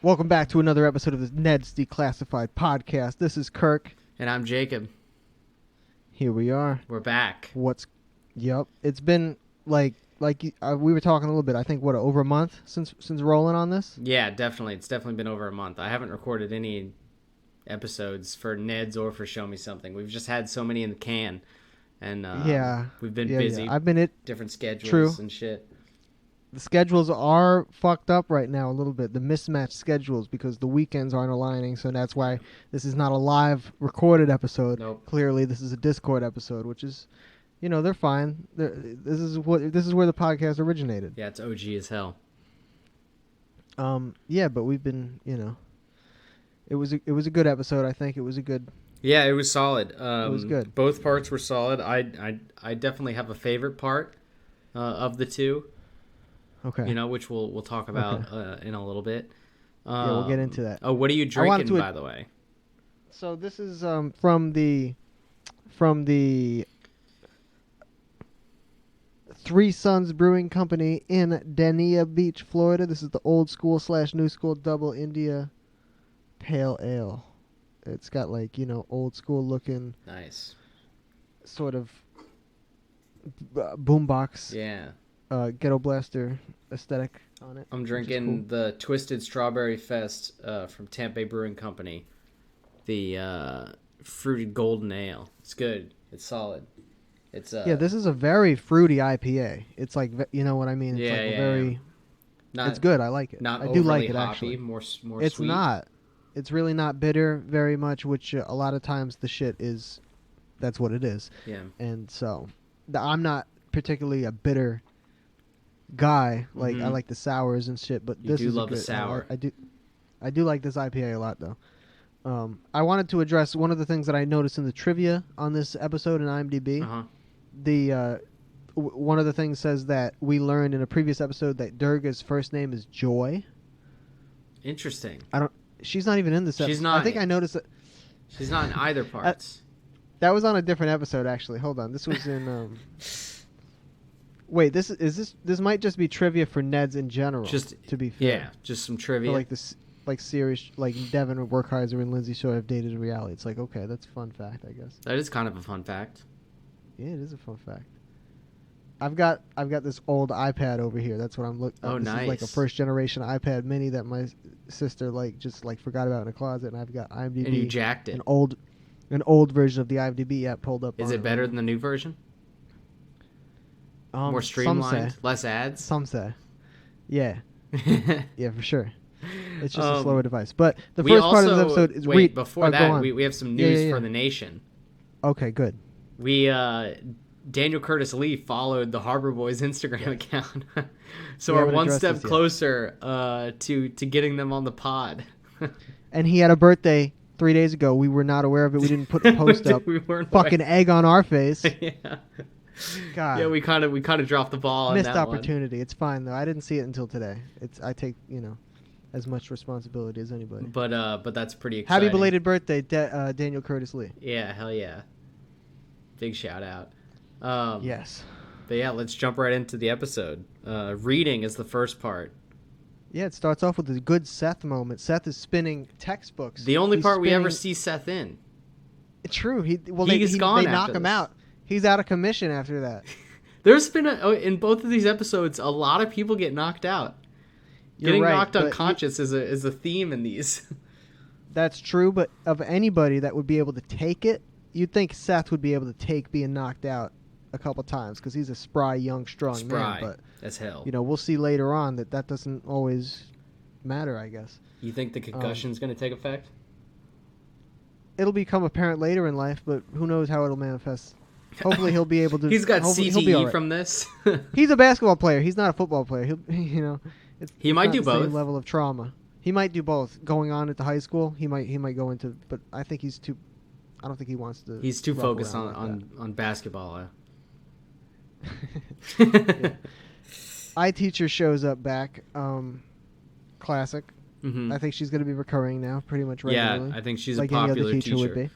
Welcome back to another episode of the Ned's Declassified podcast. This is Kirk. And I'm Jacob. Here we are. We're back. Yep. It's been we were talking a little bit. I think over a month since rolling on this. Yeah, definitely. It's definitely been over a month. I haven't recorded any episodes for Ned's or for Show Me Something. We've just had so many in the can, and we've been busy. Yeah. I've been different schedules True. And shit. The schedules are fucked up right now a little bit. The mismatched schedules because the weekends aren't aligning. So that's why this is not a live recorded episode. Nope. Clearly, this is a Discord episode, which is, they're fine. This is where the podcast originated. Yeah, it's OG as hell. Yeah, but we've been, it was a good episode. I think it was a good. Yeah, it was solid. It was good. Both parts were solid. I definitely have a favorite part of the two. Okay. Which we'll talk about in a little bit. Yeah, we'll get into that. Oh, what are you drinking, by the way? So this is from the Three Sons Brewing Company in Dania Beach, Florida. This is the old school / new school double India Pale Ale. It's got old school looking, Nice, sort of boombox. Yeah. Ghetto blaster aesthetic on it. I'm drinking the Twisted Strawberry Fest from Tampa Bay Brewing Company. The fruited golden ale. It's good. It's solid. It's this is a very fruity IPA. It's like, you know what I mean? It's very. Not, it's good. I like it. Not I do like it hoppy, actually. More it's sweet. not. It's really not bitter very much, which a lot of times the shit is. That's what it is. Yeah. And so, I'm not particularly a bitter guy. Like I like the sours and shit, but this is love good. the sour. I do like this IPA a lot though. I wanted to address one of the things that I noticed in the trivia on this episode in IMDb. The one of the things says that we learned in a previous episode that Durga's first name is Joy. Interesting. She's not even in this episode. She's not. I think I noticed that. She's not in either parts. That was on a different episode actually. Hold on. This was in Wait, this might just be trivia for Neds in general. Just to be fair. Yeah, just some trivia. For like series like Devin Werkheiser and Lindsay Shore have dated in reality. It's like, okay, that's a fun fact, I guess. That is kind of a fun fact. Yeah, it is a fun fact. I've got this old iPad over here. That's what I'm looking. Oh, this nice. is like a first generation iPad Mini that my sister just forgot about in the closet, and I've got IMDb. And you jacked it. An old version of the IMDb app pulled up. Is it better than the new version? More streamlined, less ads. Some say, yeah, yeah, for sure. It's just a slower device. But the first part of the episode is before that, we have some news for the nation. Okay, good. We Daniel Curtis Lee followed the Harbor Boys Instagram account, so we're one step closer to getting them on the pod. And he had a birthday 3 days ago. We were not aware of it. We didn't put the post up. We weren't fucking egg on our face. Yeah. God. Yeah, we kind of dropped the ball on that missed opportunity. It's fine though. I didn't see it until today. I take as much responsibility as anybody. But that's pretty exciting. Happy belated birthday, Daniel Curtis Lee. Yeah, hell yeah. Big shout out. Yes. But yeah, let's jump right into the episode. Reading is the first part. Yeah, it starts off with a good Seth moment. Seth is spinning textbooks. The only part we ever see Seth in. True. He's gone. They knock him out. He's out of commission after that. There's been in both of these episodes, a lot of people get knocked out. Getting knocked unconscious is a theme in these. That's true, but of anybody that would be able to take it, you'd think Seth would be able to take being knocked out a couple times because he's a spry, young, strong man. But as hell. We'll see later on that doesn't always matter, I guess. You think the concussion's going to take effect? It'll become apparent later in life, but who knows how it'll manifest. Hopefully he'll be able to. He's got CTE from this. He's a basketball player. He's not a football player. He might do both. Same level of trauma. He might do both. Going on at the high school, he might go into. But I think he's too. I don't think he wants to. He's too focused on basketball. Yeah. iTeacher shows up back. Classic. Mm-hmm. I think she's going to be recurring now, pretty much regularly. Yeah, I think she's like a popular any other teacher would be.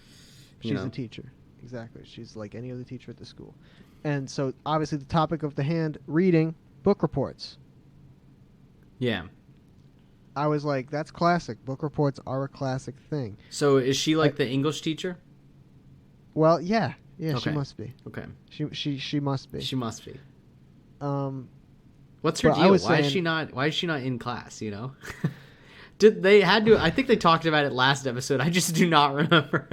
You She's a teacher. Exactly. She's like any other teacher at the school. And so, obviously, the topic of the hand, reading book reports. Yeah. I was like, that's classic. Book reports are a classic thing. So is she like the English teacher? Well, yeah, Okay. she must be. Okay. She must be. She must be. Um, What's her deal? Why is she not in class? You know. Did they had to? I think they talked about it last episode. I just do not remember.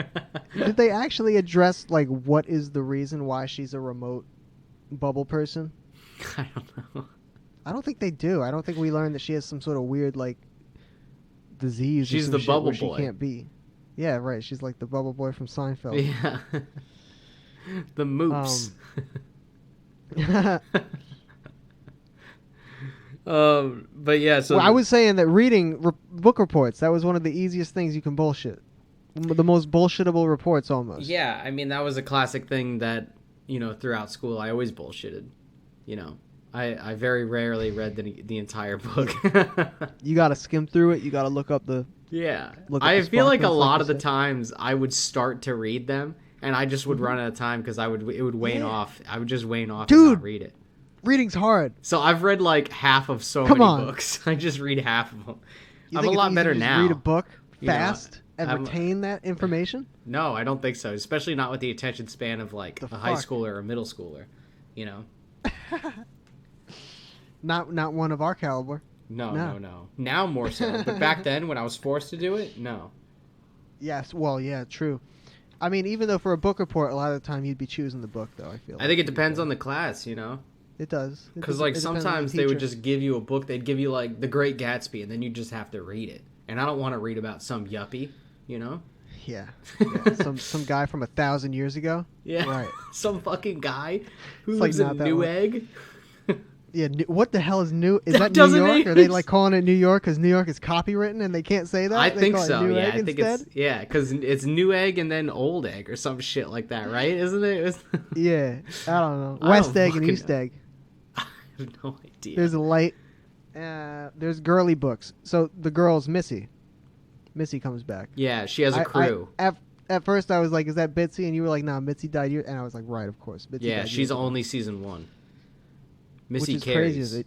Did they actually address like what is the reason why she's a remote bubble person? I don't know. I don't think they do. I don't think we learned that she has some sort of weird like disease. She's the bubble boy. She can't be. Yeah, right. She's like the bubble boy from Seinfeld. Yeah. The moops. But yeah, so I was saying that reading book reports, that was one of the easiest things you can bullshit. The most bullshittable reports almost. Yeah, I mean that was a classic thing that, throughout school I always bullshitted. I very rarely read the entire book. You got to skim through it. You got to look up the I feel like a lot of the times I would start to read them and I just would run out of time because it would wane off. I would just wane off and not read it. Reading's hard. So I've read like half of many books. I just read half of them. I'm a lot better now. Read a book fast and retain that information? No, I don't think so. Especially not with the attention span of like a high schooler or a middle schooler. Not one of our caliber. No. Now more so. But back then when I was forced to do it, no. Yes, well, yeah, true. I mean, even though for a book report, a lot of the time you'd be choosing the book, though, I feel like. I think it depends on the class, It does. Because, like, sometimes they would just give you a book. They'd give you, like, The Great Gatsby, and then you just have to read it. And I don't want to read about some yuppie, Yeah. Some guy from 1,000 years ago? Yeah. Right. Some fucking guy who lives in Newegg. Yeah, what the hell is New? Is that New York? Are they like calling it New York because New York is copywritten and they can't say that? I think so. Yeah, I think instead? because it's Newegg and then Old Egg or some shit like that, right? Isn't it? Yeah, I don't know. West Egg and East Egg. I have no idea. There's a light. There's girly books. So the girl's Missy. Missy comes back. Yeah, she has a crew. At first I was like, "Is that Bitsy?" And you were like, "Nah, Mitzi died." And I was like, "Right, of course." Bitsy died she's only season 1. Missy Which is carries. crazy. Is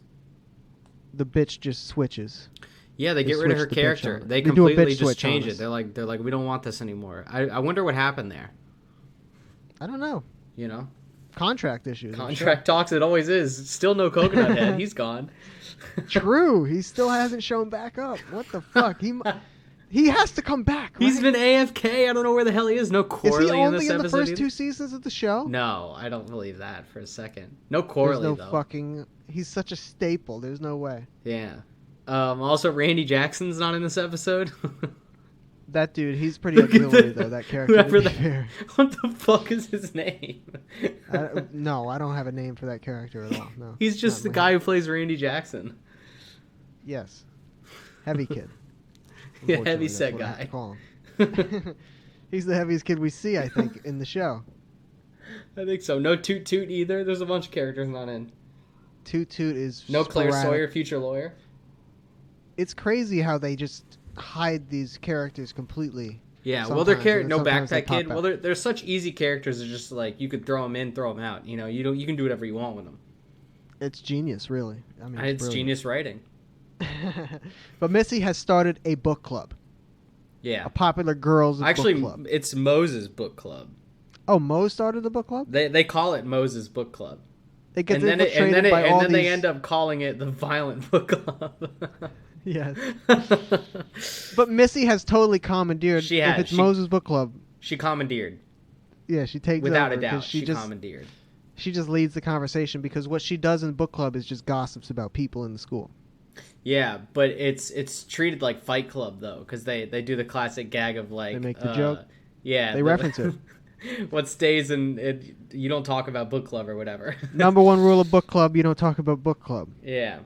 the bitch just switches. Yeah, they get rid of her character. They completely just change it. They're like, we don't want this anymore. I wonder what happened there. I don't know. Contract issues. Contract talks. It always is. Still no Coconut Head. He's gone. True. He still hasn't shown back up. What the fuck? He has to come back. Right? He's been AFK. I don't know where the hell he is. No Corley in this episode. Is he only in the first either? 2 seasons of the show? No, I don't believe that for a second. No Corley though. He's such a staple. There's no way. Yeah. Also, Randy Jackson's not in this episode. That dude, he's pretty auxiliary though. That character. What the fuck is his name? No, I don't have a name for that character at all. No. He's just the guy who plays Randy Jackson. Yes. Heavy kid. Yeah, heavy set guy. Call him. He's the heaviest kid we see, I think, in the show. I think so. No Toot Toot either. There's a bunch of characters not in. Toot Toot is no Claire sporadic. Sawyer, future lawyer. It's crazy how they just hide these characters completely. Yeah, well, they're no Backpack Kid. Well, they're such easy characters. It's just like you could throw them in, throw them out. You can do whatever you want with them. It's genius, really. I mean, it's genius writing. But Missy has started a book club. Yeah. A popular girls' book club. It's Moses Book Club. Oh, Mo started the book club? They call it Moses Book Club. It gets and then they end up calling it the Violent Book Club. Yes. But Missy has totally commandeered. If it's Moses Book Club. She commandeered. Yeah, she takes without over a doubt. She commandeered. She just leads the conversation because what she does in book club is just gossips about people in the school. Yeah, but it's treated like Fight Club though, because they do the classic gag of like they make the joke. Yeah, they reference it. What stays in it? You don't talk about book club or whatever. Number 1 rule of book club: you don't talk about book club. Yeah,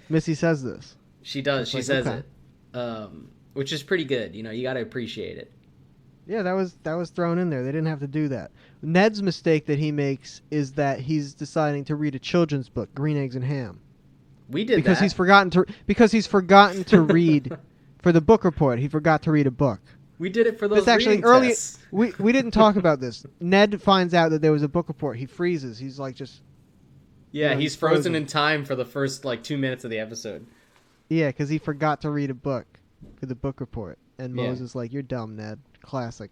Missy says this. She does. She says it, which is pretty good. You got to appreciate it. Yeah, that was thrown in there. They didn't have to do that. Ned's mistake that he makes is that he's deciding to read a children's book, Green Eggs and Ham. We did because that. he's forgotten to read for the book report. He forgot to read a book. We did it for those actually reading early. tests. We didn't talk about this. Ned finds out that there was a book report. He freezes. He's like just. Yeah, he's frozen in time for the first 2 minutes of the episode. Yeah, because he forgot to read a book for the book report. And Yeah. Moses like, you're dumb, Ned. Classic.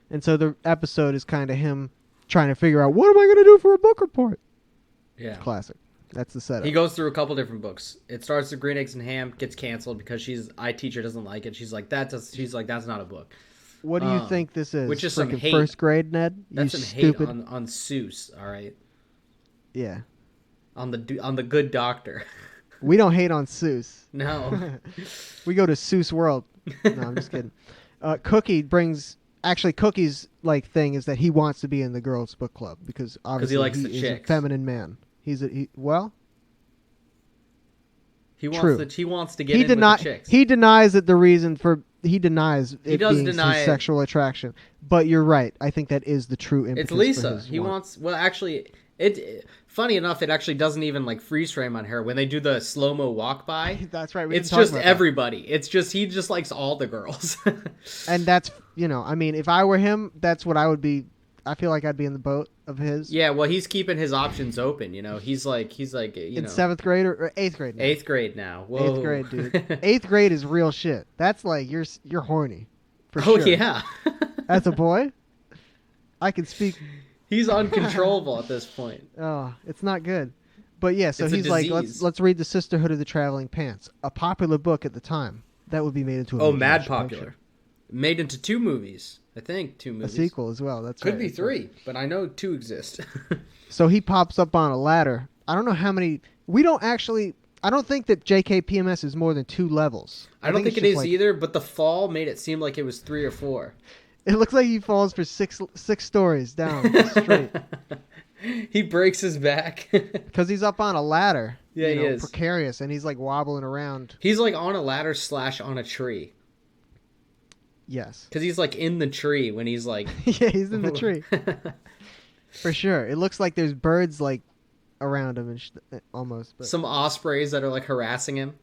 And so the episode is kind of him trying to figure out, what am I going to do for a book report? Yeah. It's classic. That's the setup. He goes through a couple different books. It starts with Green Eggs and Ham, gets canceled because teacher doesn't like it. She's like, that's not a book. What do you think this is? Which is some hate. First grade, Ned? That's you some stupid. hate on Seuss, all right? Yeah. On the good doctor. We don't hate on Seuss. No. We go to Seuss World. No, I'm just kidding. Cookie's like thing is that he wants to be in the girls' book club because obviously he likes the is chicks. a feminine man. He wants to get in with the chicks. He denies that the reason for he denies it being his deny sexual attraction. But you're right. I think that is the true impetus. It's Lisa. He wants. Well, actually, funny enough, it actually doesn't even like freeze frame on her when they do the slow mo walk by. That's right. It's just everybody. It's just he just likes all the girls. And that's I mean, if I were him, that's what I would be. I feel like I'd be in the boat of his. Yeah, well, he's keeping his options open. He's like in 7th grade or 8th grade. Now. 8th grade now. Whoa. 8th grade, dude. 8th grade is real shit. That's like you're horny. For sure. Oh yeah. As a boy, I can speak. He's uncontrollable at this point. Oh, it's not good. But yeah, so he's like, let's read The Sisterhood of the Traveling Pants, a popular book at the time. That would be made into a mad popular. Picture. Made into 2 movies. I think 2 movies. A sequel as well. That's Could be 3, but I know 2 exist. So he pops up on a ladder. I don't know how many. I don't think that JKPMS is more than 2 levels. I don't think it is either, but the fall made it seem like it was 3 or 4. It looks like he falls for six stories down straight. He breaks his back. Because he's up on a ladder. Yeah, he is. Precarious, and he's like wobbling around. He's like on a ladder / on a tree. Yes. Because he's like in the tree when he's like... Yeah, he's in the tree. For sure. It looks like there's birds like around him and almost. But... Some ospreys that are like harassing him.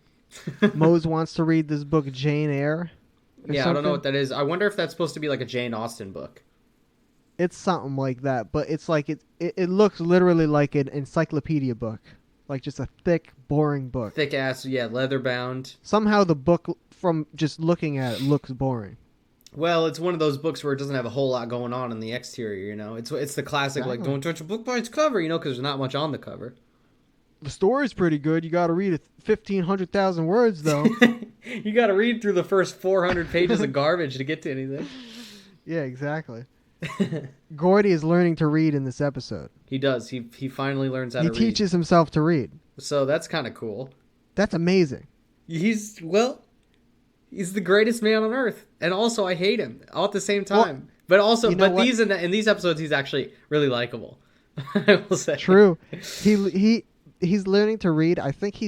Mose wants to read this book, Jane Eyre. Yeah, something. I don't know what that is. I wonder if that's supposed to be like a Jane Austen book. It's something like that, but it's like it looks literally like an encyclopedia book. Like just a thick, boring book. Thick ass, yeah, leather bound. Somehow the book, from just looking at it, looks boring. Well, it's one of those books where it doesn't have a whole lot going on in the exterior, It's the classic, like, don't touch a book by its cover, because there's not much on the cover. The story's pretty good. You got to read it 1,500,000 words, though. You got to read through the first 400 pages of garbage to get to anything. Yeah, exactly. Gordy is learning to read in this episode. He does. He finally learns how to read. He teaches himself to read. So that's kind of cool. That's amazing. He's the greatest man on earth, and also I hate him all at the same time. Well, but in these episodes, he's actually really likable. I will say. True. He's learning to read. I think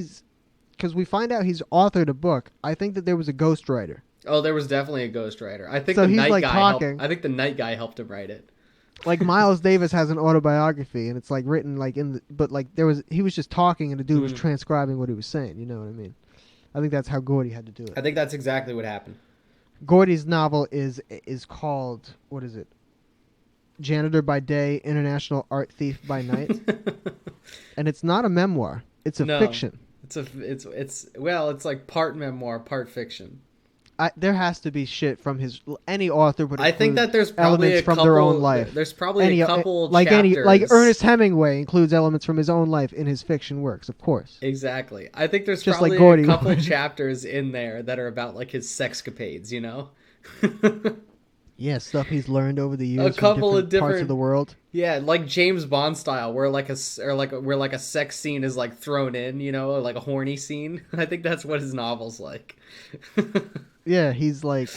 because we find out he's authored a book. I think that there was a ghostwriter. Oh, there was definitely a ghostwriter. I think so the night guy helped him write it. Like Miles Davis has an autobiography, and it's like written like he was just talking, and the dude was transcribing what he was saying. You know what I mean? I think that's how Gordy had to do it. I think that's exactly what happened. Gordy's novel is called, what is it? Janitor by Day, International Art Thief by Night. And it's not a memoir. It's a fiction. It's like part memoir, part fiction. There has to be shit from any author would. I think that there's probably elements from their own life. There's probably a couple chapters. Like Ernest Hemingway includes elements from his own life in his fiction works, of course. Exactly. I think there's just probably like a couple chapters in there that are about like his sexcapades, Yeah, stuff he's learned over the years. A couple of different parts of the world. Yeah, like James Bond style, where like a sex scene is like thrown in, like a horny scene. I think that's what his novel's like. Yeah, he's like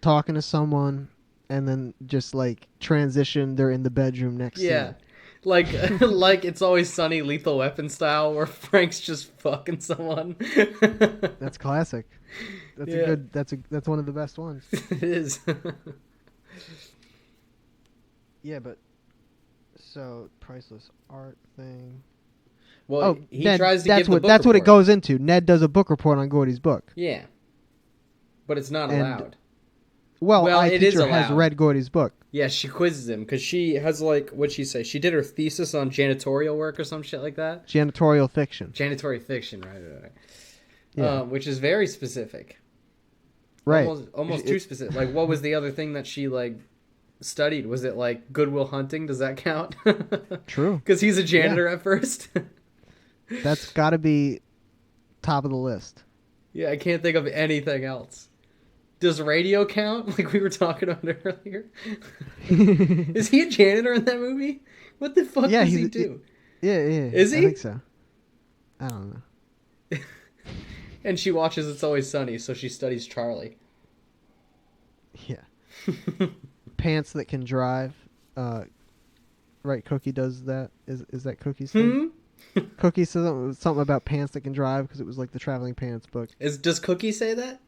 talking to someone, and then just like transition. They're in the bedroom next. Yeah, scene. like It's Always Sunny, Lethal Weapon style, where Frank's just fucking someone. That's classic. That's a good. That's one of the best ones. It is. Yeah, but so priceless art thing. Well, he tries to give the book That's report. what it goes into. Ned does a book report on Gordy's book. Yeah, but it's not allowed. Well, it is allowed. Has read Gordy's book. Yeah, she quizzes him because she has what'd she say? She did her thesis on janitorial work or some shit like that. Janitorial fiction. Janitorial fiction, right. Yeah. which is very specific. Right. Almost too specific. Like, what was the other thing that she like studied? Was it like Goodwill Hunting? Does that count? True. Because he's a janitor at first. That's got to be top of the list. Yeah, I can't think of anything else. Does radio count? Like we were talking about earlier. Is he a janitor in that movie? What the fuck does he do? Yeah. Is he? I think so. I don't know. And she watches It's Always Sunny, so she studies Charlie. Yeah. Pants that can drive. Right, Cookie does that. Is that Cookie's thing? Cookie said something about pants that can drive because it was like the traveling pants book. Does Cookie say that?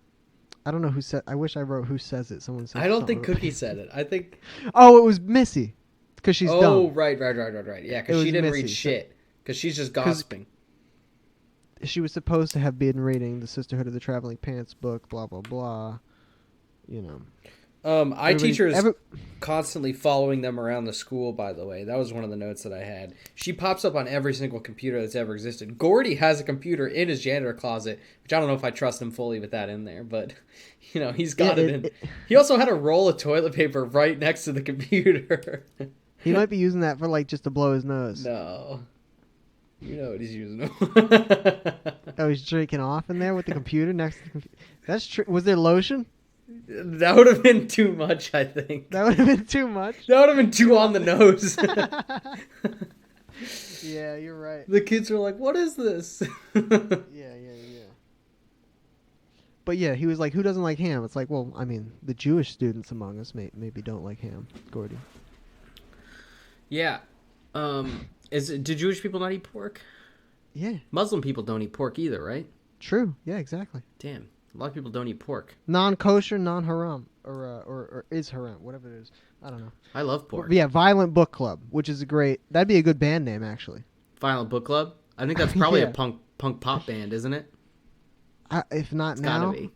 I don't know who said. I wish I wrote who says it. Someone said. I don't think Cookie said it. I think. Oh, it was Missy, because she's dumb. Oh, right. Yeah, because she didn't read shit. Because she's just gossiping. She was supposed to have been reading the Sisterhood of the Traveling Pants book. Blah blah blah. You know. Teacher is constantly following them around the school, by the way. That was one of the notes that I had. She pops up on every single computer that's ever existed. Gordy has a computer in his janitor closet, which I don't know if I trust him fully with that in there, but, you know, he's got it in. He also had a roll of toilet paper right next to the computer. He might be using that for, like, just to blow his nose. No. You know what he's using. Oh, he's drinking off in there with the computer next to the computer. That's true. Was there lotion? That would have been too much, I think. That would have been too much? That would have been too on the nose. Yeah, you're right. The kids are like, what is this? Yeah. But yeah, he was like, who doesn't like ham? It's like, well, I mean, the Jewish students among us maybe don't like ham, Gordy. Yeah. Do Jewish people not eat pork? Yeah. Muslim people don't eat pork either, right? True. Yeah, exactly. Damn. A lot of people don't eat pork. Non-kosher, non-haram, or is haram, whatever it is. I don't know. I love pork. But yeah, Violent Book Club, which is that'd be a good band name, actually. Violent Book Club? I think that's probably a punk pop band, isn't it? If not it's now, gotta be.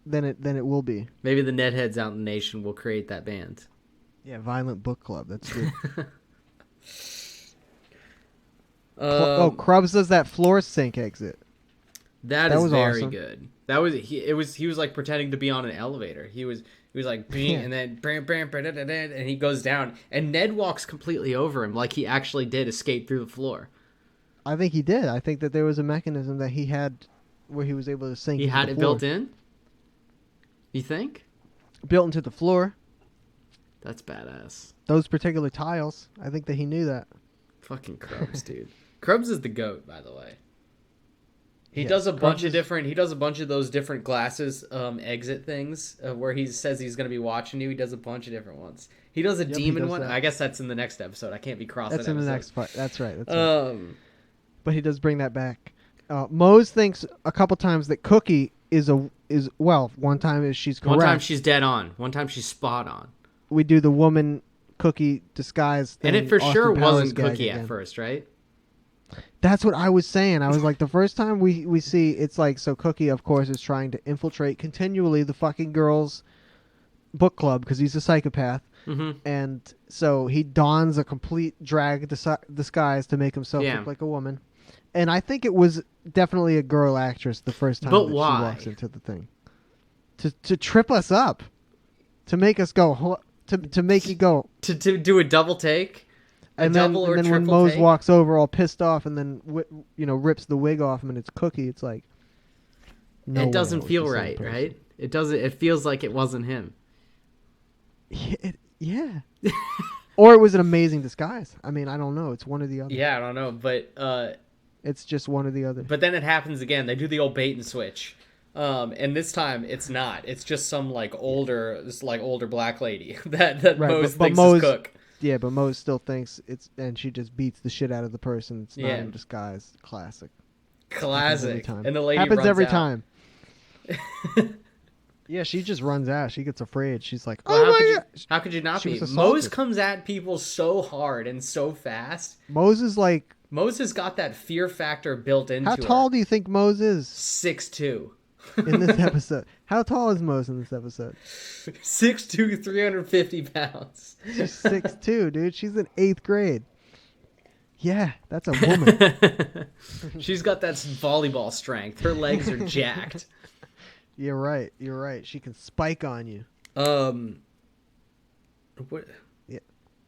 Then it will be. Maybe the netheads out in the nation will create that band. Yeah, Violent Book Club. That's good. Krubs does that floor sink exit. That is very awesome. Good. That was he was like pretending to be on an elevator. He was like and then and he goes down and Ned walks completely over him like he actually did escape through the floor. I think he did. I think that there was a mechanism that he had where he was able to sink. He had it built in? You think? Built into the floor. That's badass. Those particular tiles. I think that he knew that. Fucking Krubs, dude. Krubs is the GOAT, by the way. He does a bunch of those different glasses exit things where he says he's going to be watching you. He does a bunch of different ones. He does a demon one. That. I guess that's in the next episode. I can't be crossing. That's in the next part. That's right. Right. But he does bring that back. Mose thinks a couple times that Cookie is one time she's correct. One time she's dead on. One time she's spot on. We do the woman Cookie disguise thing. And it for Austin sure Powers wasn't gag Cookie again. at first, right? That's what I was saying. I was like, the first time we see, it's like, so Cookie, of course, is trying to infiltrate continually the fucking girls' book club because he's a psychopath. Mm-hmm. And so he dons a complete drag disguise to make himself look like a woman. And I think it was definitely a girl actress the first time she walks into the thing. To trip us up. To make us go, to make you go. To do a double take? And then when Mose walks over all pissed off and then rips the wig off him and it's Cookie, it's like it doesn't feel right, right? It doesn't. It feels like it wasn't him. Yeah. Or it was an amazing disguise. I mean, I don't know. It's one or the other. Yeah, I don't know, but it's just one or the other. But then it happens again. They do the old bait and switch. And this time it's not. It's just some older black lady that Mose thinks is Cook. Yeah, but Mose still thinks and she just beats the shit out of the person. It's not in disguise. Classic. And the lady happens runs every out. time. Yeah, she just runs out. She gets afraid. She's like, how could you not be? Mose comes at people so hard and so fast. Mose has got that fear factor built into her. How tall do you think Mose is? 6'2". In this episode. How tall is Mose in this episode? 6'2", 350 pounds. She's 6'2", dude. She's in 8th grade. Yeah, that's a woman. She's got that volleyball strength. Her legs are jacked. You're right. You're right. She can spike on you. What? Yeah.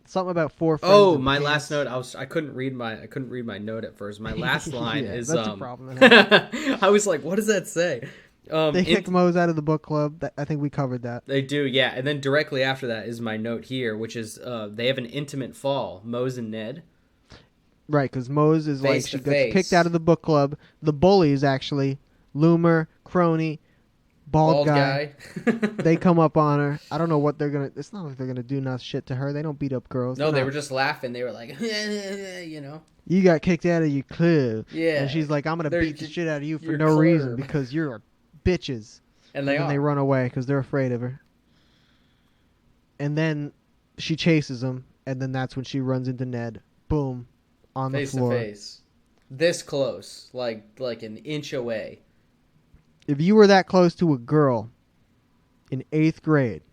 Something about 4 friends. Oh, my last note. I couldn't read my note at first. My last line is that's a problem. I was like, what does that say? They kick Mose out of the book club. I think we covered that. They do, yeah. And then directly after that is my note here, which is they have an intimate fall, Mose and Ned. Right, because Mose is Face she to gets face. kicked out of the book club. The bullies, actually, Loomer, Crony, Bald guy. They come up on her. I don't know what they're going to... It's not like they're going to do nothing shit to her. They don't beat up girls. No, they were just laughing. They were like, you know. You got kicked out of your club. Yeah. And she's like, I'm going to beat the shit out of you for no club. reason because you're bitches. And they run away because they're afraid of her. And then she chases him, and then that's when she runs into Ned. Boom. On the floor. Face to face. This close. Like an inch away. If you were that close to a girl in 8th grade,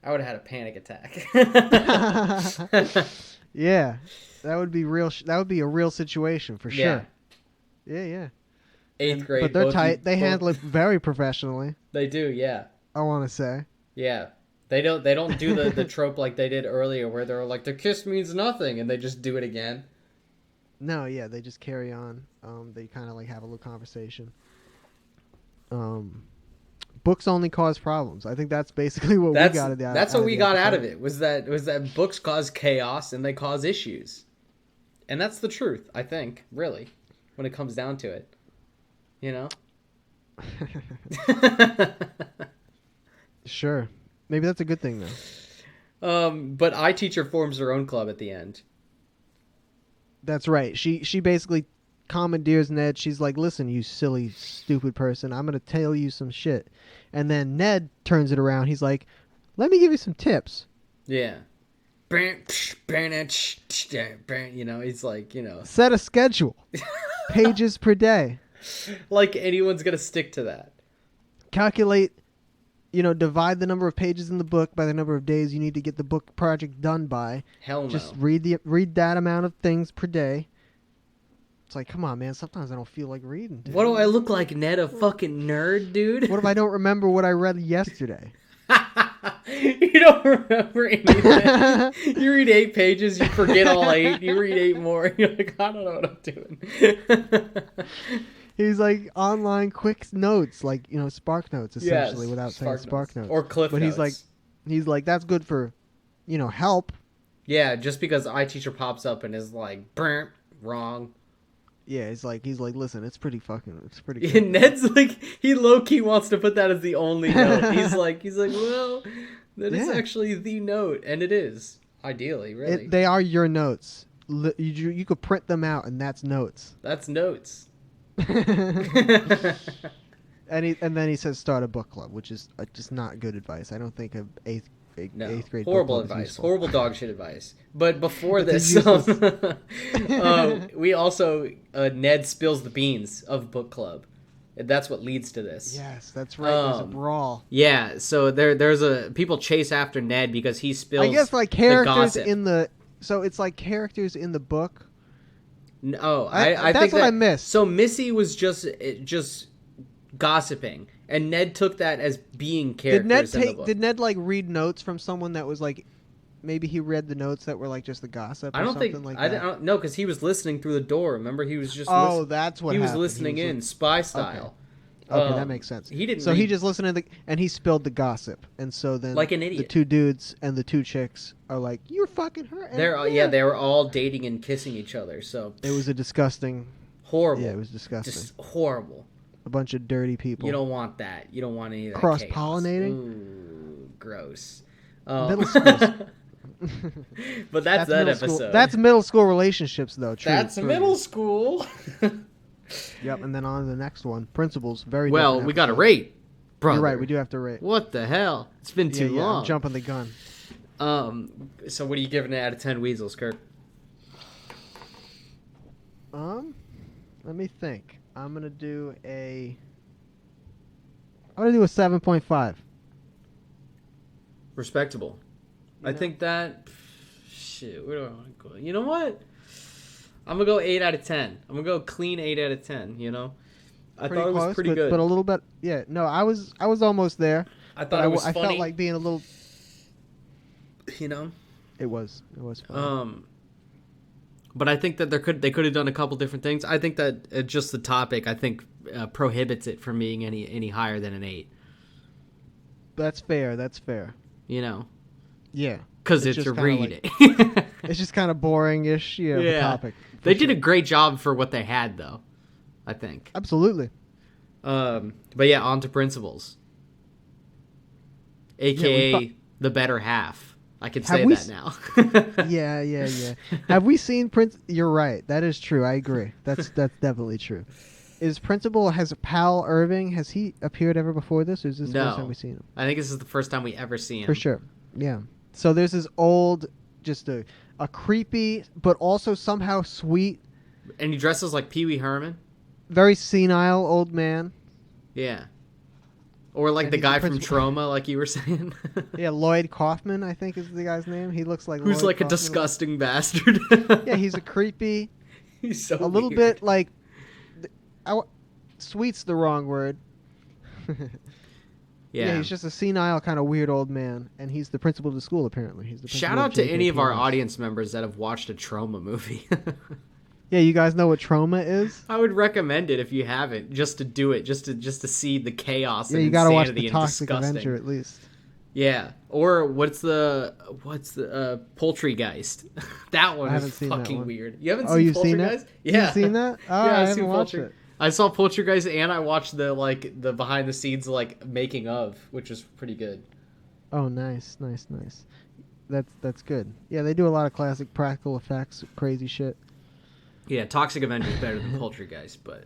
I would have had a panic attack. Yeah. That would be real. That would be a real situation for sure. Yeah. 8th grade. But they're tight. They handle it very professionally. They do, yeah. I want to say. Yeah. They don't do the trope like they did earlier where they're like, the kiss means nothing, and they just do it again. No, yeah, they just carry on. They kind of like have a little conversation. Books only cause problems. I think that's basically what we got out of the That's what we got out of it. Was that books cause chaos and they cause issues. And that's the truth, I think, really, when it comes down to it. You know? Sure. Maybe that's a good thing, though. But iTeacher forms her own club at the end. That's right. She basically commandeers Ned. She's like, listen, you silly, stupid person. I'm going to tell you some shit. And then Ned turns it around. He's like, let me give you some tips. Yeah. You know, he's like, you know. Set a schedule. Pages per day. Like anyone's going to stick to that. Calculate, divide the number of pages in the book by the number of days you need to get the book project done by. Hell no. Just read that amount of things per day. It's like, come on, man. Sometimes I don't feel like reading. Dude. What do I look like, Ned? A fucking nerd, dude? What if I don't remember what I read yesterday? You don't remember anything. You read 8 pages, you forget all 8. You read 8 more, you're like, I don't know what I'm doing. He's like online quick notes, like Spark Notes, essentially, without saying Spark Notes or Cliff Notes. But he's like that's good for, help. Yeah, just because iTeacher pops up and is like, wrong. Yeah, he's like, listen, it's pretty good. Yeah, Ned's like, he low key wants to put that as the only note. He's like, well, that is actually the note, and it is ideally, really. They are your notes. You could print them out, and that's notes. That's notes. And then he says start a book club, which is just not good advice. I don't think of eighth grade horrible book club advice, horrible dog shit advice. But before this, we also Ned spills the beans of book club. That's what leads to this. Yes, that's right. There's a brawl. Yeah, so there's people chase after Ned because he spills. I guess like characters in the. So it's like characters in the book. No, I that's think what I missed. So Missy was just gossiping, and Ned took that as being characters in the book. Did Ned like read notes from someone that was like, maybe he read the notes that were like just the gossip? I don't think like that. I don't know because he was listening through the door. Remember, he was just. That's what he happened. was listening in spy style. Okay, that makes sense. He didn't. So he just listened to and he spilled the gossip, and so then like an idiot. The 2 dudes and the 2 chicks are like, "You're fucking her." They were all dating and kissing each other. So it was a disgusting, horrible. Yeah, it was disgusting. Just horrible. A bunch of dirty people. You don't want that. You don't want any of that. Cross-pollinating. Ooh, gross. Middle school. But that's that episode. School. That's middle school relationships, though. That's middle school. Yep, and then on to the next one. Principals, very well. We got to rate, brother. You're right. We do have to rate. What the hell? It's been too long. I'm jumping the gun. So what are you giving it out of 10 weasels, Kirk? Let me think. I'm gonna do a 7.5. Respectable. I think that. Shit. Where do I want to go? You know what? I'm gonna go 8 out of 10. I'm gonna go clean 8 out of 10. You know, I pretty thought it was pretty good, but a little bit. Yeah, no, I was almost there. I thought it was funny. I felt like being a little. You know, it was funny. But I think that they could have done a couple different things. I think that just the topic prohibits it from being any higher than an 8. That's fair. You know. Yeah. Because it's a read. It's just kind of boring-ish. Yeah. The topic. They did a great job for what they had, though. I think. Absolutely. But yeah, on to principals. AKA the better half. I can say that now. Yeah. Have we seen Prince? You're right. That is true. I agree. That's definitely true. Has Pal Irving, has he appeared ever before this, or is this the first time we've seen him? I think this is the first time we ever see him. For sure. Yeah. So there's this old, just a creepy, but also somehow sweet. And he dresses like Pee Wee Herman. Very senile old man. Yeah. Or like the guy from Trauma, like you were saying. Yeah, Lloyd Kaufman, I think is the guy's name. He looks like Who's Lloyd like Kaufman. A disgusting bastard. Yeah, he's a creepy. He's so little bit like... sweet's the wrong word. Yeah, he's just a senile kind of weird old man, and he's the principal of the school, apparently. He's the Shout out to any of our audience members that have watched a Trauma movie. Yeah, you guys know what Trauma is? I would recommend it if you haven't, just to do it, just to see the chaos and you gotta watch insanity the and Toxic disgusting. Avenger at least. Yeah, or what's the Poultrygeist? That one is fucking weird. You haven't seen Poultrygeist? Yeah, you've seen that? Oh, yeah, I haven't watched it. I saw Poultrygeist and I watched the behind the scenes making of, which was pretty good. Oh, nice. That's good. Yeah, they do a lot of classic practical effects, crazy shit. Yeah, Toxic Avenger is better than Poultrygeist, but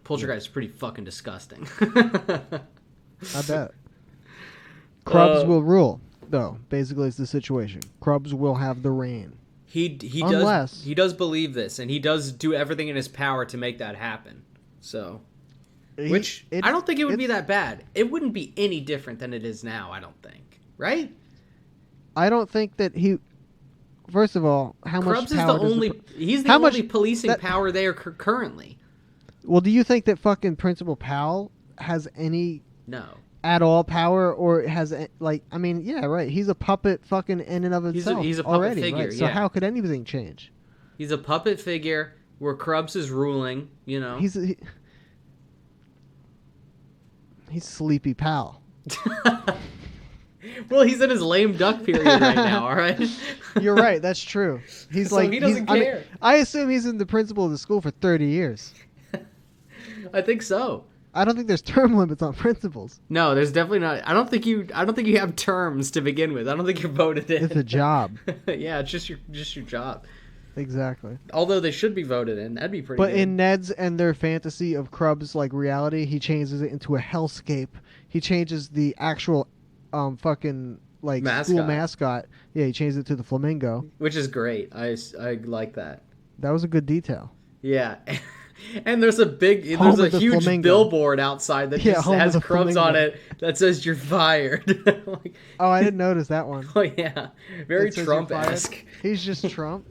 Poultrygeist is pretty fucking disgusting. I bet. Krubs will rule, though. Basically, it's the situation. Krubs will have the reign. He does believe this, and he does do everything in his power to make that happen. So, I don't think it would be that bad. It wouldn't be any different than it is now. I don't think, right? I don't think that he. First of all, how much Krubs power he's the only policing power there currently. Well, do you think that fucking Principal Powell has any at all power, or has yeah, right. He's a puppet fucking in and of himself. He's a puppet already, figure. Right? So how could anything change? He's a puppet figure where Krubs is ruling. You know, he's Sleepy Pal. Well, he's in his lame duck period right now, all right? You're right, that's true. He's so he doesn't care. I assume he's in the principal of the school for 30 years. I think so. I don't think there's term limits on principals. No, there's definitely not. I don't think you have terms to begin with. I don't think you're voted in. It's a job. Yeah, it's just your job. Exactly. Although they should be voted in. That'd be pretty good. But in Ned's and their fantasy of Krubs reality, he changes it into a hellscape. He changes the actual fucking school mascot. Yeah, he changed it to the flamingo, which is great. I like that. That was a good detail. Yeah. And there's a huge flamingo billboard outside that just has Krubs on it that says you're fired. Oh, I didn't notice that one. Oh yeah, very Trump-esque. He's just Trump.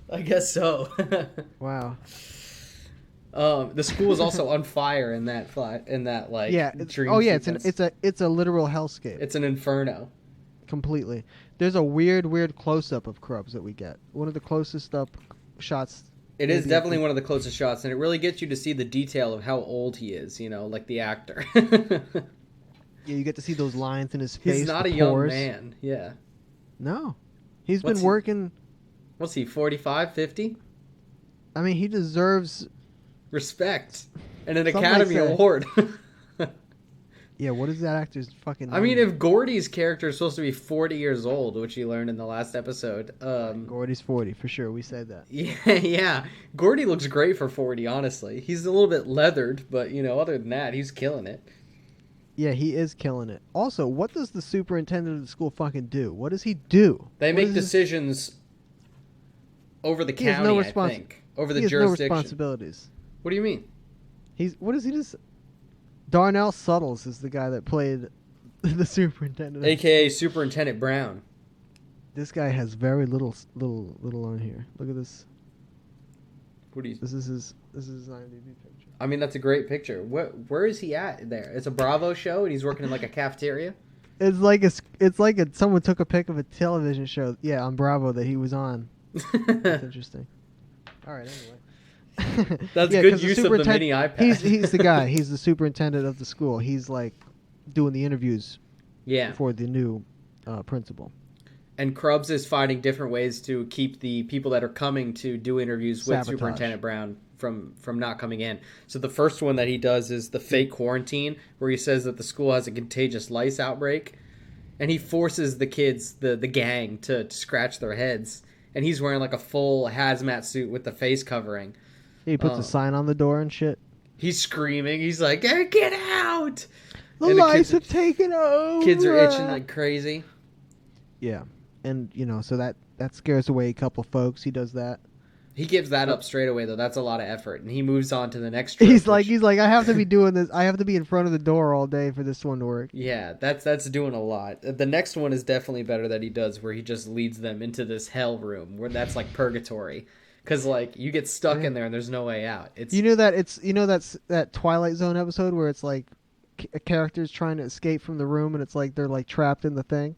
I guess so. Wow. The school is also on fire in that dream. Oh yeah, sequence. it's a literal hellscape. It's an inferno. Completely. There's a weird close up of Krubs that we get. One of the closest up shots. It is definitely one of the closest shots, and it really gets you to see the detail of how old he is. Like the actor. Yeah, you get to see those lines in his face. He's not a young man. Yeah. No, he's been working. What's he? 45, 50? I mean, he deserves respect and an Academy Award. Yeah, what is that actor's fucking name? I mean, if Gordy's character is supposed to be 40 years old, which you learned in the last episode. Gordy's 40, for sure. We said that. Yeah. Gordy looks great for 40, honestly. He's a little bit leathered, but, other than that, he's killing it. Yeah, he is killing it. Also, what does the superintendent of the school fucking do? What does he do? They make decisions over the county, I think. Over the jurisdiction. No responsibilities. What do you mean? What does he just... Darnell Suttles is the guy that played the superintendent. AKA Superintendent Brown. This guy has very little on here. Look at this. What do you? This is his IMDb picture. I mean, that's a great picture. Where is he at there? It's a Bravo show, and he's working in like a cafeteria. It's like someone took a pic of a television show. Yeah, on Bravo that he was on. That's interesting. All right, anyway. That's good use of the mini iPad. He's the guy. He's the superintendent of the school. He's like doing the interviews. Yeah. For the new principal. And Krubbs is finding different ways to keep the people that are coming to do interviews with Superintendent Brown from not coming in. So the first one that he does is the fake quarantine, where he says that the school has a contagious lice outbreak, and he forces the kids, the gang, to scratch their heads. And he's wearing like a full hazmat suit with the face covering. He puts a sign on the door and shit. He's screaming. He's like, "Hey, get out! The lice have taken over." Kids are itching like crazy. Yeah. And, so that scares away a couple folks. He does that. He gives that up straight away, though. That's a lot of effort. And he moves on to the next trip. He's like, I have to be doing this. I have to be in front of the door all day for this one to work. Yeah, that's doing a lot. The next one is definitely better that he does, where he just leads them into this hell room, where that's like purgatory. Because, like, you get stuck in there and there's no way out. It's that's that Twilight Zone episode where it's like a character's trying to escape from the room and it's like they're like trapped in the thing?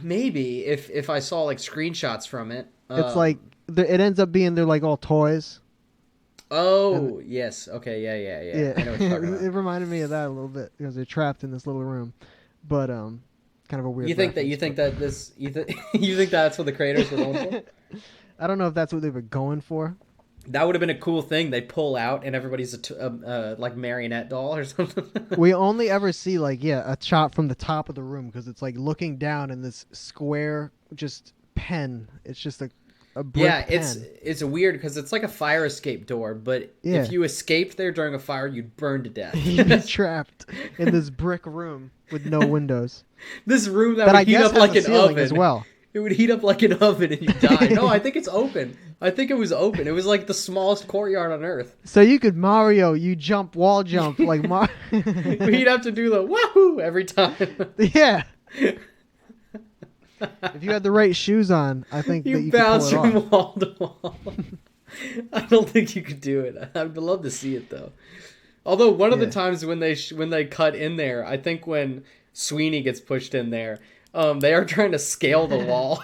Maybe if I saw like screenshots from it. It's like it ends up being they're like all toys. Oh, yes. Okay, yeah. I know what you're talking about. It reminded me of that a little bit because they're trapped in this little room. But kind of a weird. You think that's what the creators were going for? I don't know if that's what they were going for. That would have been a cool thing. They pull out and everybody's a like marionette doll or something. We only ever see a shot from the top of the room because it's like looking down in this square just pen. It's just a brick pen. It's weird because it's like a fire escape door, but if you escaped there during a fire, you'd burn to death. You'd be trapped in this brick room with no windows. This room that would heat up like an oven as well. It would heat up like an oven and you die. No, I think it's open. I think it was open. It was like the smallest courtyard on Earth. So you could wall jump like Mario. We'd have to do the wahoo every time. Yeah. If you had the right shoes on, I think you bounce from wall to wall. I don't think you could do it. I'd love to see it though. Although one of the times when they cut in there, I think when Sweeney gets pushed in there, they are trying to scale the wall.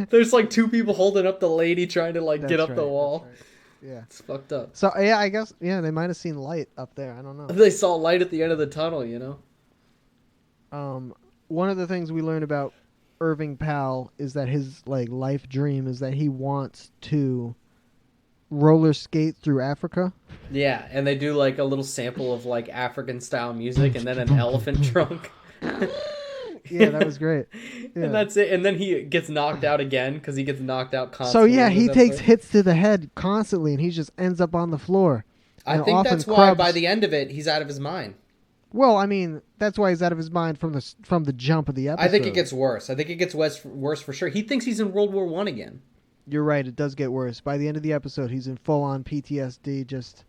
There's like two people holding up the lady trying to get up the wall. Right. Yeah, it's fucked up. So yeah, I guess they might have seen light up there. I don't know. They saw light at the end of the tunnel. One of the things we learned about Irving Powell is that his life dream is that he wants to roller skate through Africa. Yeah, and they do like a little sample of like African style music and then an elephant trunk. Yeah, that was great. Yeah. And that's it. And then he gets knocked out again because he gets knocked out constantly. So yeah, he takes hits to the head constantly and he just ends up on the floor. I think that's why by the end of it, he's out of his mind. Well, I mean, that's why he's out of his mind from the jump of the episode. I think it gets worse. I think it gets worse for sure. He thinks he's in World War I again. You're right. It does get worse. By the end of the episode, he's in full-on PTSD, just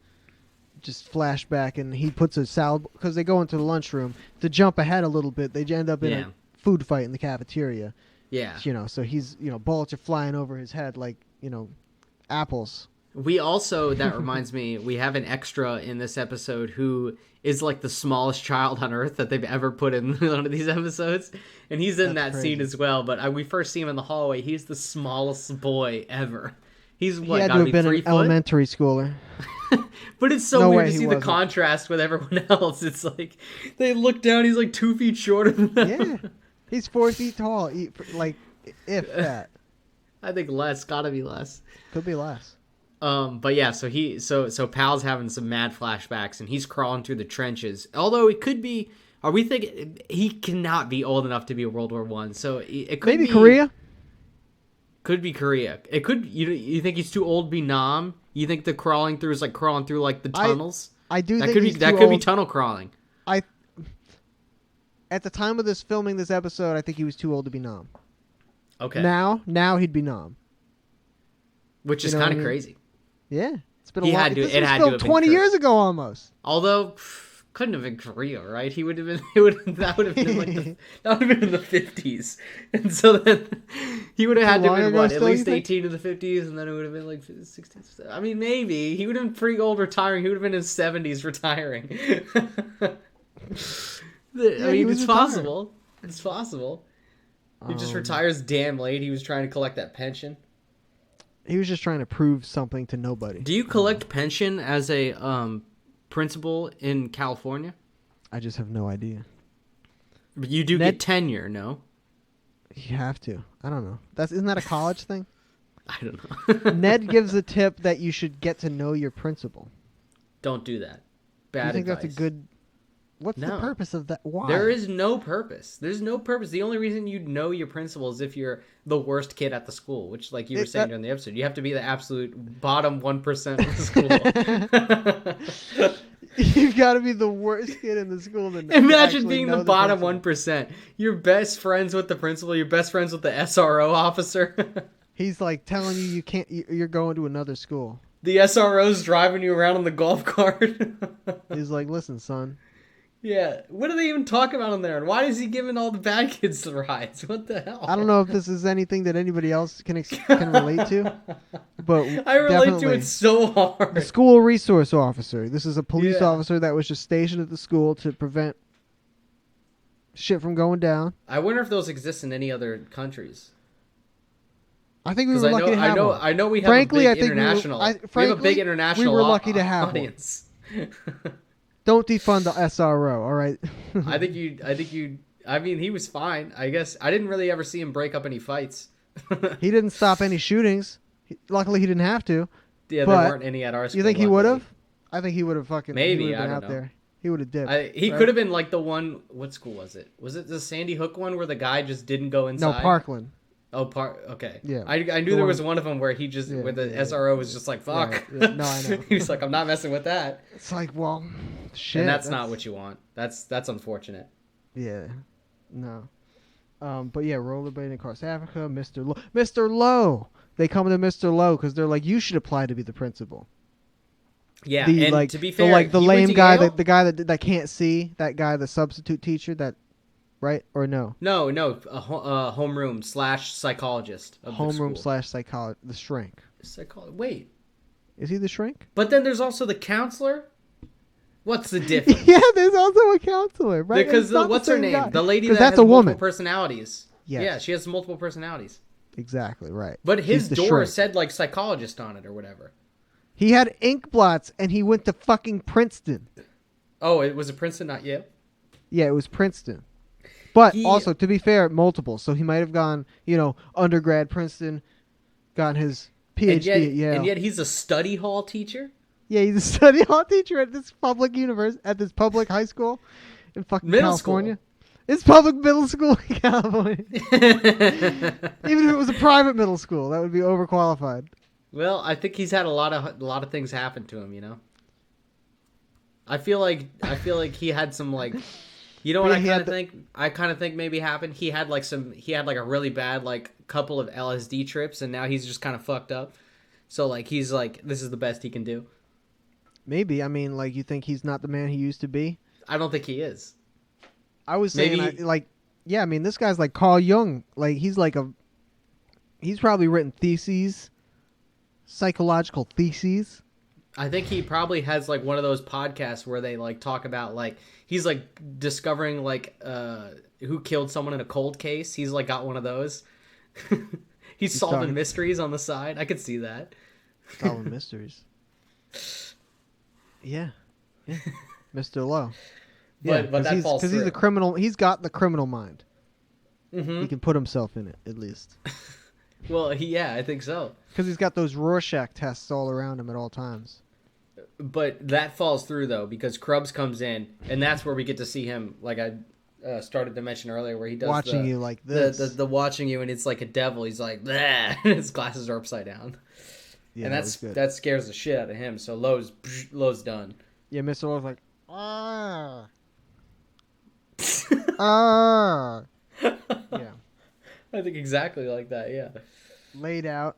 flashback, and he puts a salad because they go into the lunchroom to jump ahead a little bit. They end up in a food fight in the cafeteria. Yeah. So he's bullets are flying over his head like apples. We also, that reminds me, we have an extra in this episode who is like the smallest child on Earth that they've ever put in one of these episodes. And he's in that scene as well. But we first see him in the hallway. He's the smallest boy ever. He's what, he had to have been an elementary schooler. But it's so weird to see the contrast with everyone else. It's like, they look down, he's like 2 feet shorter than them. Yeah. He's 4 feet tall. Like, if that. I think less. Gotta be less. Could be less. But yeah, so Pal's having some mad flashbacks and he's crawling through the trenches. Although it could be, are we thinking he cannot be old enough to be a World War I? So it could maybe be Korea. Could be Korea. It could. You think he's too old to be Nam? You think the crawling through is like crawling through like the tunnels? I do. That think could be that could be tunnel crawling. At the time of this filming this episode, I think he was too old to be Nam. Okay. Now he'd be Nam. Which is kind of crazy. Yeah, it's been a long. It had to have 20 years ago almost. Although Couldn't have been Korea, right? He would have been. It would. That would have been like that would have been in the 50s, and so then he would have had to have been what, at least 18 in the 50s, and then it would have been like 60s. I mean, maybe he would have been pretty old retiring. He would have been in his 70s retiring. I mean, it's possible. It's possible. He just retires damn late. He was trying to collect that pension. He was just trying to prove something to nobody. Do you collect pension as a principal in California? I just have no idea. But you do get tenure, no? You have to. I don't know. Isn't that a college thing? I don't know. Ned gives a tip that you should get to know your principal. Don't do that. Bad advice. You think that's a good... What's the purpose of that? Why? There is no purpose. There's no purpose. The only reason you know your principal is if you're the worst kid at the school, which, like you were saying during the episode, you have to be the absolute bottom 1% of the school. You've got to be the worst kid in the school. Imagine being the bottom 1%. You're best friends with the principal. You're best friends with the SRO officer. He's like telling you can't. You're going to another school. The SRO's driving you around on the golf cart. He's like, listen, son. Yeah, what do they even talk about in there? And why is he giving all the bad kids the rides? What the hell? I don't know if this is anything that anybody else can relate to, but I relate to it so hard. The school resource officer. This is a police officer that was just stationed at the school to prevent shit from going down. I wonder if those exist in any other countries. I think we were lucky to have one. I know we have a big international. We have a big international. We were lucky to have audience. Don't defund the SRO, all right? I think you. I mean, he was fine. I guess I didn't really ever see him break up any fights. He didn't stop any shootings. Luckily, he didn't have to. Yeah, there weren't any at our school. You think he would have? I think he would have fucking. Maybe I don't know. There. He would have dipped. He could have been like the one. What school was it? Was it the Sandy Hook one where the guy just didn't go inside? No, Parkland. Oh, okay. Yeah. I knew there was one of them where he just, where the SRO was just like, fuck. Right. Yeah. No, I know. He was like, I'm not messing with that. It's like, well, shit. And that's not what you want. That's unfortunate. Yeah. No. But yeah, rollerblading across Africa, Mr. Lowe. They come to Mr. Lowe because they're like, you should apply to be the principal. Yeah, and like, to be fair, the lame guy, the guy that can't see, that guy, the substitute teacher, that. Right or no? No, homeroom / psychologist. Homeroom / psychologist. The shrink. Wait. Is he the shrink? But then there's also the counselor. What's the difference? Yeah, there's also a counselor, right? Because what's her name? Guy. The lady that has multiple personalities. Yes. Yeah, she has multiple personalities. Exactly, right. But his door said like psychologist on it or whatever. He had ink blots and he went to fucking Princeton. Oh, it was a Princeton, not Yale? Yeah, it was Princeton. But also, to be fair, multiple. So he might have gone, undergrad Princeton, gotten his PhD at Yale. And yet he's a study hall teacher? Yeah, he's a study hall teacher at this public at this public high school in fucking California. School. It's public middle school in California. Even if it was a private middle school, that would be overqualified. Well, I think he's had a lot of things happen to him, I feel like he had some like... You know what I kind of think maybe happened? He had like a really bad like couple of LSD trips and now he's just kind of fucked up. So like he's like, this is the best he can do. Maybe. I mean, like, you think he's not the man he used to be? I don't think he is. I was saying this guy's like Carl Jung. Like he's probably written psychological theses. I think he probably has like one of those podcasts where they like talk about like he's like discovering like who killed someone in a cold case. He's like got one of those. he's solving mysteries on the side. I could see that. Solving mysteries. Yeah. Mr. Lowe. Yeah, but that falls through. Because he's a criminal. He's got the criminal mind. Mm-hmm. He can put himself in it at least. Well, I think so. Because he's got those Rorschach tests all around him at all times. But that falls through, though, because Krubbs comes in, and that's where we get to see him, like I started to mention earlier, where he does watching you like this. The watching you, and it's like a devil. He's like, bleh, and his glasses are upside down. Yeah, and that scares the shit out of him, so Lowe's done. Yeah, Mr. Lowe's like, Yeah. I think exactly like that, yeah. Laid out.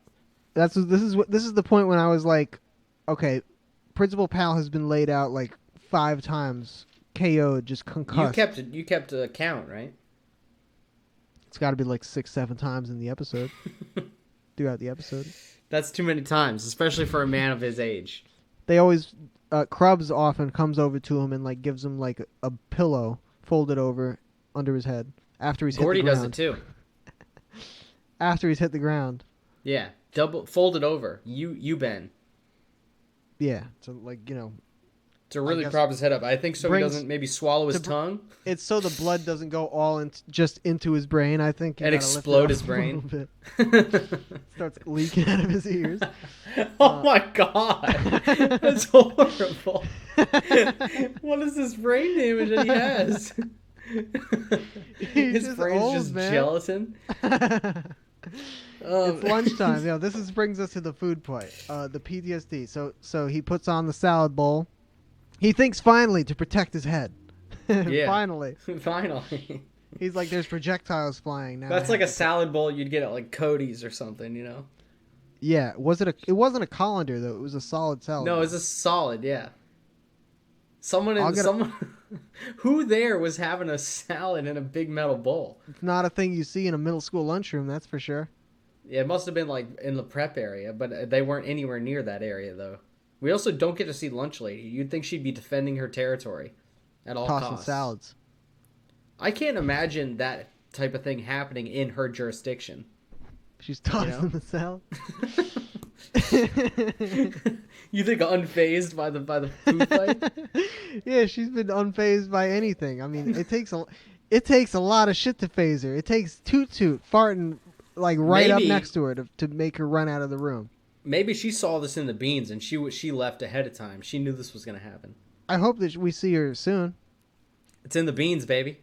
This is the point when I was like, okay, Principal Pal has been laid out like 5 times KO'd, just concussed. You kept a count, right? It's got to be like 6-7 times in the episode. Throughout the episode. That's too many times, especially for a man of his age. They always Krubs often comes over to him and like gives him like a pillow folded over under his head after he's Gordy hit the ground. does it too. After he's hit the ground. Yeah, double folded over. You Ben. Yeah, so like to really prop his head up. I think so he doesn't maybe swallow his tongue. It's so the blood doesn't go all just into his brain, I think. And explode his brain. Starts leaking out of his ears. Oh my god. That's horrible. What is this brain damage that he has? His brain's old, just man. gelatin. It's lunchtime. This brings us to the food point. The PTSD. So he puts on the salad bowl. He thinks finally to protect his head. Yeah. Finally. He's like, there's projectiles flying now. That's like a salad bowl you'd get at like Cody's or something, Yeah. It wasn't a colander though. It was a solid salad. No, it was a solid. Yeah. Who there was having a salad in a big metal bowl? It's not a thing you see in a middle school lunchroom, that's for sure. Yeah, it must have been like in the prep area, but they weren't anywhere near that area though. We also don't get to see Lunch Lady. You'd think she'd be defending her territory at all costs. Tossing salads. I can't imagine that type of thing happening in her jurisdiction. She's tossing the salad. You think unfazed by the food fight? Yeah, she's been unfazed by anything. I mean, it takes a lot of shit to phase her. It takes Toot Toot farting like right up next to her to make her run out of the room. Maybe she saw this in the beans and she left ahead of time. She knew this was going to happen. I hope that we see her soon. It's in the beans, baby.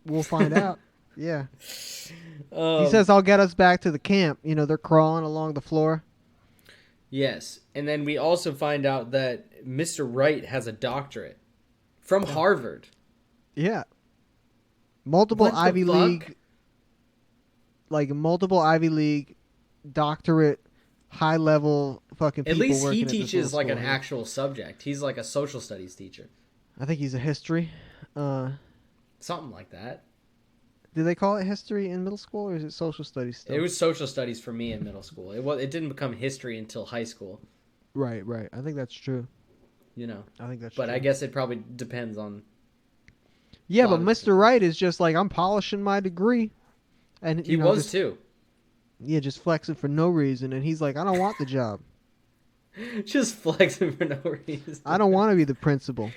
We'll find out. Yeah. He says, I'll get us back to the camp. They're crawling along the floor. Yes. And then we also find out that Mr. Wright has a doctorate from Harvard. Yeah. Multiple Ivy League doctorate, high level fucking people. At least he working teaches like an here. actual subject. He's like a social studies teacher. I think he's a history. Something like that. Did they call it history in middle school, or is it social studies still? It was social studies for me in middle school. It didn't become history until high school. Right. I think that's true. I think that's true. But I guess it probably depends on... Yeah, but Mr. Wright is just like, I'm polishing my degree. And he was too. Yeah, just flexing for no reason. And he's like, I don't want the job. Just flexing for no reason. I don't want to be the principal.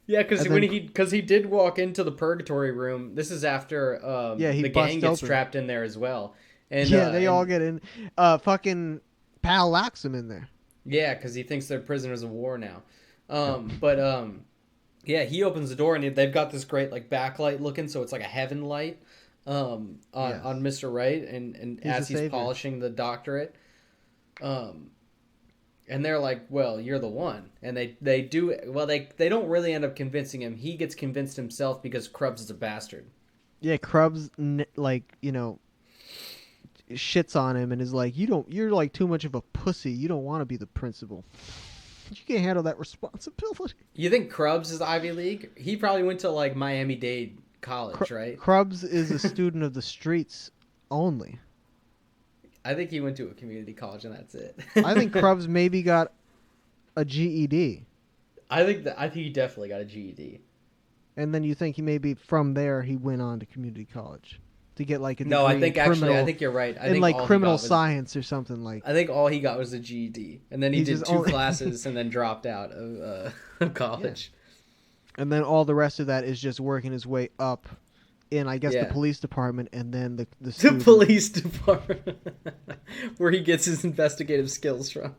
Yeah, because he did walk into the purgatory room. This is after the gang gets trapped in there as well. And they all get in. Fucking Pal locks him in there. Yeah, because he thinks they're prisoners of war now. Yeah, he opens the door and they've got this great like backlight looking, so it's like a heaven light on Mr. Wright, and as he's polishing the doctorate. And they're like, well, you're the one. And they don't really end up convincing him. He gets convinced himself because Krubs is a bastard. Yeah, Krubs, shits on him and is like, you're like too much of a pussy. You don't want to be the principal. You can't handle that responsibility. You think Krubs is Ivy League? He probably went to like Miami-Dade College, right? Krubs is a student of the streets only. I think he went to a community college and that's it. I think Krubs maybe got a GED. I think he definitely got a GED. And then you think he maybe from there he went on to community college to get like a degree. No, I think you're right. I think like criminal science or something like. I think all he got was a GED, and then he did two classes and then dropped out of college. Yeah. And then all the rest of that is just working his way up. In I guess the police department, and then the police department where he gets his investigative skills from.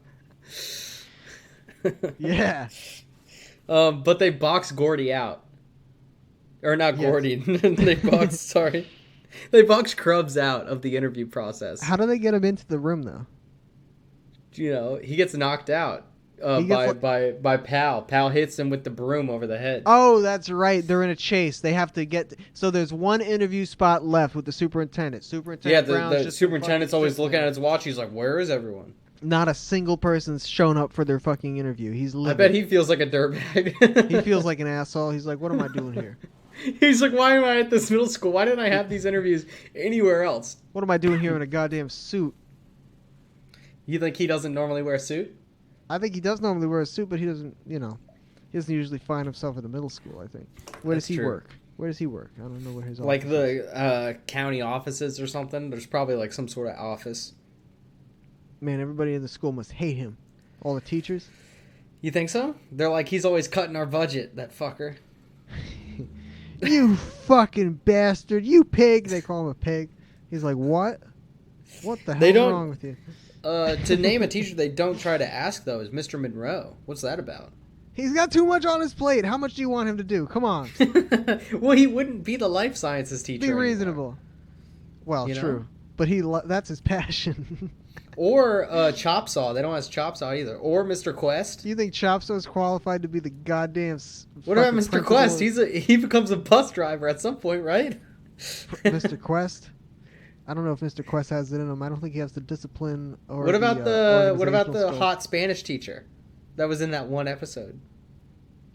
Yeah. But they box Gordy out. Or not Gordy. They box Krubs out of the interview process. How do they get him into the room though? He gets knocked out. By Pal. Pal hits him with the broom over the head. Oh, that's right. They're in a chase. They have to get... So there's one interview spot left with the superintendent. The superintendent's always looking at his watch. He's like, where is everyone? Not a single person's shown up for their fucking interview. He's livid. I bet he feels like a dirtbag. He feels like an asshole. He's like, what am I doing here? He's like, why am I at this middle school? Why didn't I have these interviews anywhere else? What am I doing here in a goddamn suit? You think he doesn't normally wear a suit? I think he does normally wear a suit, but he doesn't, he doesn't usually find himself at the middle school, I think. Where does he work? Where does he work? I don't know where his office like the is. County offices or something. There's probably like some sort of office. Man, everybody in the school must hate him. All the teachers. You think so? They're like, he's always cutting our budget, that fucker. You fucking bastard. You pig. They call him a pig. He's like, what? What the hell is wrong with you? To name a teacher they don't try to ask, though, is Mr. Monroe. What's that about? He's got too much on his plate. How much do you want him to do? Come on. Well, he wouldn't be the life sciences teacher. Be reasonable. Well, true. But that's his passion. Or Chop Saw. They don't ask Chop Saw either. Or Mr. Quest. Do you think Chop Saw is qualified to be the goddamn... What about Mr. Quest? He becomes a bus driver at some point, right? Mr. Quest? I don't know if Mr. Quest has it in him. I don't think he has the discipline or what about the skills. hot Spanish teacher that was in that one episode?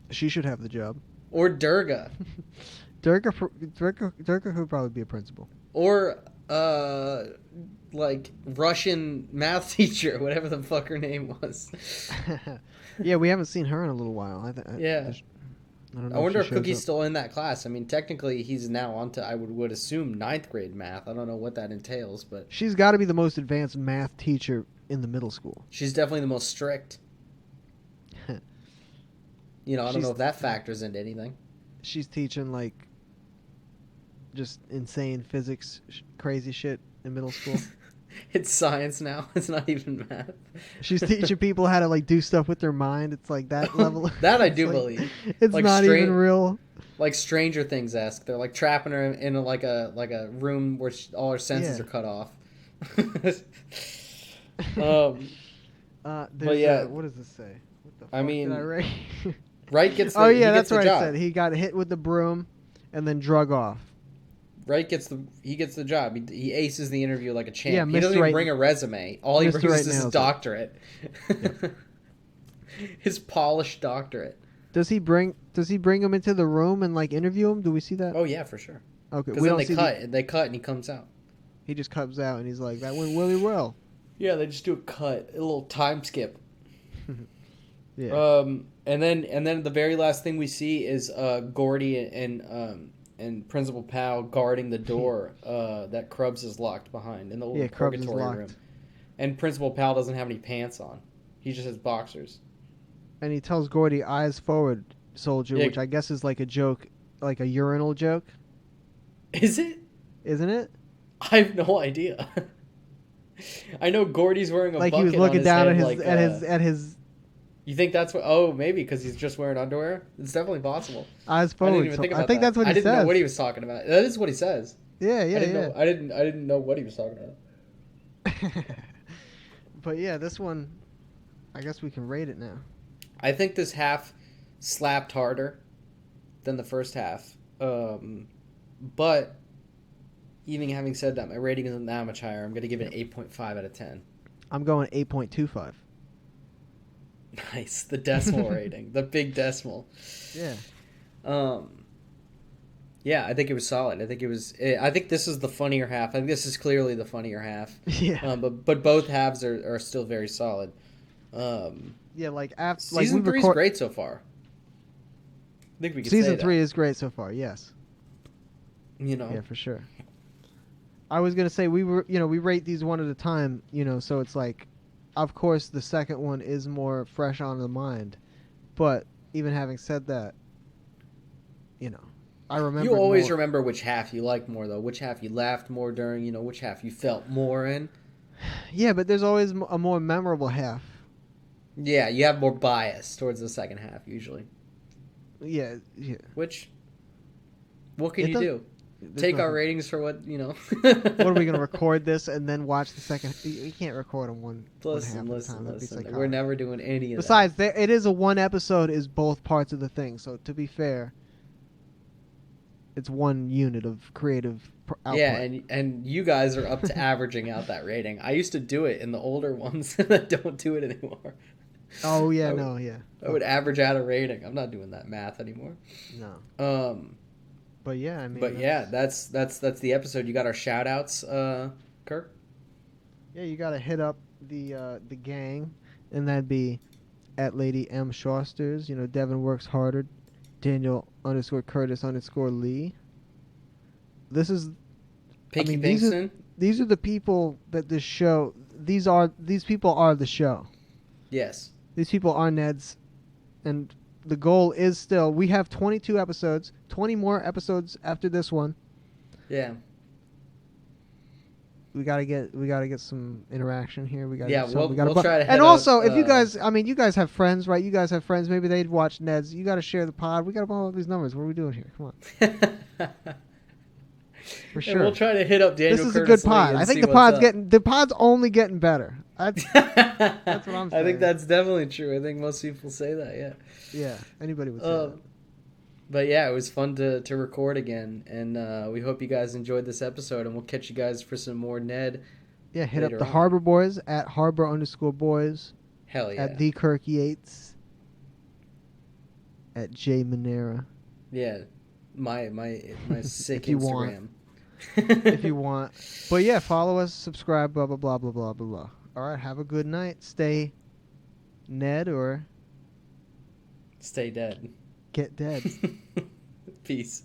She should have the job. Or Durga. Durga could probably be a principal. Or like Russian math teacher, whatever the fuck her name was. Yeah, we haven't seen her in a little while. I wonder if Cookie's still in that class. I mean, technically, he's now on to, I would assume, 9th grade math. I don't know what that entails, but... She's got to be the most advanced math teacher in the middle school. She's definitely the most strict. I don't know if that factors into anything. She's teaching, like, just insane physics, crazy shit in middle school. It's science now. It's not even math. She's teaching people how to like do stuff with their mind. It's like that level. That I do believe. It's like not even real. Like Stranger Things-esque. They're like trapping her in a room where all her senses are cut off. But yeah, what does this say? What the fuck did I write? Wright gets the Oh yeah, that's what I said. He got hit with the broom and then drug off. Wright gets the job. He aces the interview like a champ. Yeah, he doesn't even bring a resume. All he brings is his doctorate. Yep. His polished doctorate. Does he bring him into the room and like interview him? Do we see that? Oh yeah, for sure. Okay, because then they cut and he comes out. He just comes out and he's like, that went really well. Yeah, they just do a cut, a little time skip. Yeah. And then the very last thing we see is Gordy and Principal Powell guarding the door that Krubbs is locked behind in the little purgatory room. And Principal Powell doesn't have any pants on. He just has boxers. And he tells Gordy, eyes forward, soldier, which I guess is like a joke, like a urinal joke. Is it? Isn't it? I have no idea. I know Gordy's wearing a bucket he was looking down at his. You think that's what? Oh, maybe because he's just wearing underwear. It's definitely possible. Eyes forward. I didn't even think about that's what he says. I didn't know what he was talking about. That is what he says. Yeah. I didn't know what he was talking about. But yeah, this one, I guess we can rate it now. I think this half slapped harder than the first half. But even having said that, my rating isn't that much higher. I'm going to give it an 8.5 out of 10. I'm going 8.25. Nice. The decimal rating. The big decimal. Yeah. Yeah, I think it was solid. I think this is the funnier half. I think this is clearly the funnier half. Yeah. But both halves are still very solid. Yeah, like after season 3 is great so far. I think we can say Season 3 is great so far. Yes. Yeah, for sure. I was gonna say we rate these one at a time. So it's like, of course, the second one is more fresh on the mind, but even having said that, I remember. You always remember which half you liked more, though. Which half you laughed more during. Which half you felt more in. Yeah, but there's always a more memorable half. Yeah, you have more bias towards the second half usually. Yeah. What can you do? Take our ratings for what, What are we going to record this and then watch the second? You can't record them one half of the time. Listen. We're never doing any of that. Besides, it is a one episode is both parts of the thing. So to be fair, it's one unit of creative output. Yeah, and you guys are up to averaging out that rating. I used to do it in the older ones, and I don't do it anymore. Oh yeah, I would average out a rating. I'm not doing that math anymore. No. But yeah, I mean. But yeah, that's the episode. You got our shout outs, Kirk? Yeah, you gotta hit up the gang, and that'd be at Lady M Shosters. You know, Devin works harder. Daniel _Curtis_Lee. This is Pinky Pinkston. These are the people that this show. These people are the show. Yes. These people are Ned's, and the goal is still we have 22 episodes, 20 more episodes after this one. Yeah. We gotta get some interaction here. We'll try to. And also, if you guys have friends, right? You guys have friends. Maybe they'd watch Ned's. You got to share the pod. We got to blow up these numbers. What are we doing here? Come on. For sure. And we'll try to hit up Daniel. This is a good pod. I think the pod's only getting better. That's what I'm saying. I think that's definitely true. I think most people say that. Yeah. Yeah. Anybody would say that. But yeah, it was fun to record again, and we hope you guys enjoyed this episode, and we'll catch you guys for some more Ned. Yeah, hit up the Harbor Boys at Harbor_Boys. Hell yeah. At the Kirk Yates. At J Manera. Yeah, my sick Instagram. If you want. But yeah, follow us, subscribe, blah, blah, blah, blah, blah, blah, blah. All right, have a good night. Stay Ned or... Stay dead. Get dead. Peace.